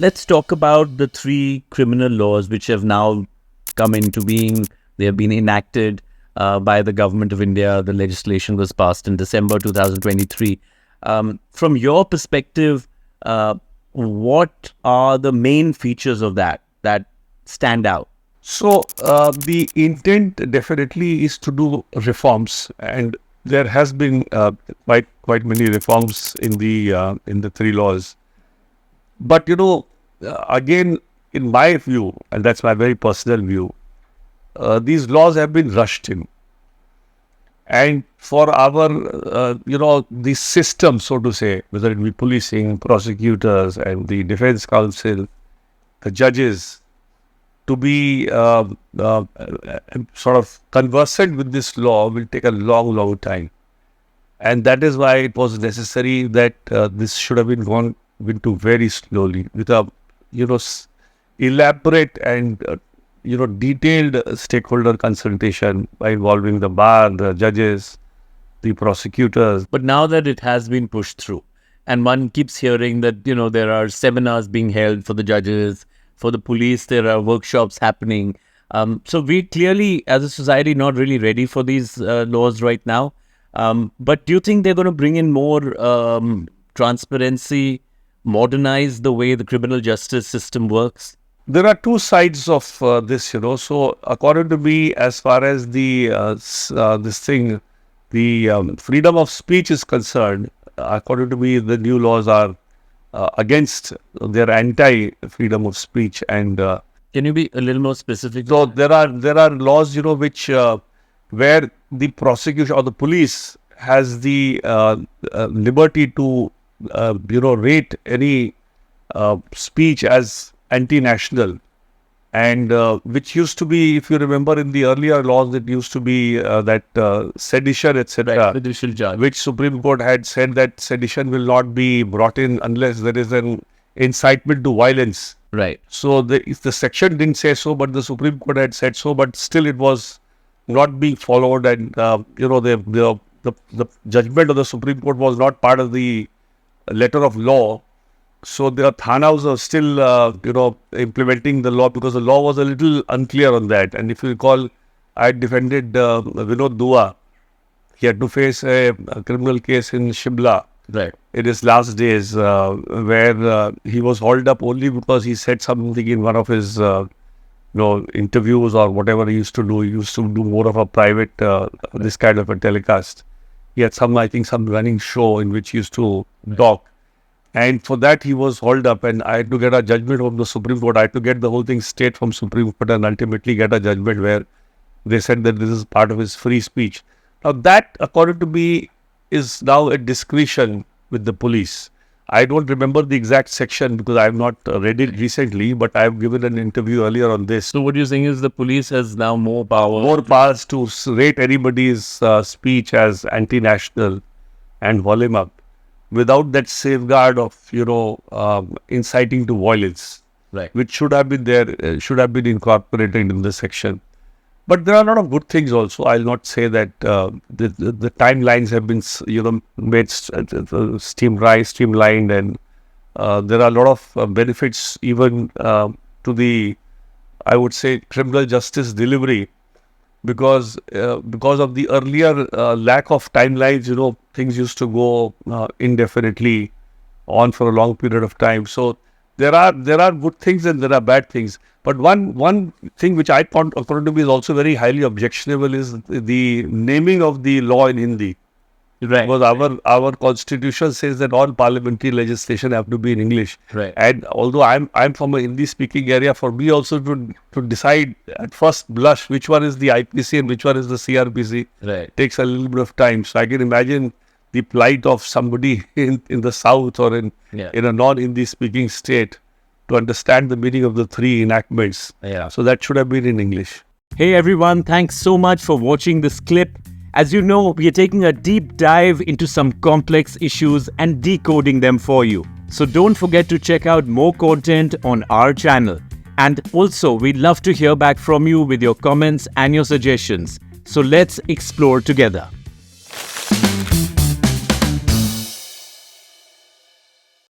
Let's talk about the three criminal laws which have now come into being. They have been enacted by the government of India. The legislation was passed in December 2023. From your perspective, what are the main features of that stand out? So the intent definitely is to do reforms, and there has been quite many reforms in the three laws. But again, in my view, and that's my very personal view, these laws have been rushed in, and for our the system, so to say, whether it be policing, prosecutors, and the defense counsel, the judges, to be sort of conversant with this law will take a long time. And that is why it was necessary that this should have been gone into very slowly with a elaborate and detailed stakeholder consultation by involving the bar, the judges, the prosecutors. But now that it has been pushed through, and one keeps hearing that there are seminars being held for the judges, for the police, there are workshops happening. So we clearly, as a society, not really ready for these laws right now. But do you think they're going to bring in more transparency, modernize the way the criminal justice system works? There are two sides of this, So according to me, as far as the freedom of speech is concerned, according to me, the new laws are against, they're anti-freedom of speech. And can you be a little more specific? So there are laws, which where the prosecution or the police has the liberty to rate any speech as anti-national, and which used to be, if you remember, in the earlier laws, it used to be that sedition, etc., right, which Supreme Court had said that sedition will not be brought in unless there is an incitement to violence. Right. So the section didn't say so, but the Supreme Court had said so, but still it was not being followed, and the judgment of the Supreme Court was not part of the letter of law. So the Thanas are still, implementing the law, because the law was a little unclear on that. And if you recall, I defended Vinod Dua. He had to face a criminal case in Shimla. Right. In his last days, where he was hauled up only because he said something in one of his, interviews or whatever he used to do. He used to do more of a private, this kind of a telecast. He had some running show in which he used to talk. And for that, he was hauled up, and I had to get a judgment from the Supreme Court. I had to get the whole thing straight from Supreme Court and ultimately get a judgment where they said that this is part of his free speech. Now that, according to me, is now a discretion with the police. I don't remember the exact section because I have not read it recently, but I have given an interview earlier on this. So what you're saying is the police has now more power? More powers to rate anybody's speech as anti-national and volume up, without that safeguard of inciting to violence, right, which should have been there, should have been incorporated in the section. But there are a lot of good things also. I'll not say that the timelines have been made streamlined, and there are a lot of benefits even to the, I would say, criminal justice delivery, because of the earlier lack of timelines, things used to go indefinitely on for a long period of time. So there are good things and there are bad things. But one thing which I found, according to me, is also very highly objectionable is the naming of the law in Hindi. Right. Because our constitution says that all parliamentary legislation have to be in English. Right. And although I'm from a Hindi speaking area, for me also to decide at first blush which one is the IPC and which one is the CRPC, right, takes a little bit of time. So I can imagine the plight of somebody in the south or in a non-Hindi speaking state to understand the meaning of the three enactments. Yeah. So that should have been in English. Hey everyone, thanks so much for watching this clip. As you know, we are taking a deep dive into some complex issues and decoding them for you. So don't forget to check out more content on our channel. And also, we'd love to hear back from you with your comments and your suggestions. So let's explore together.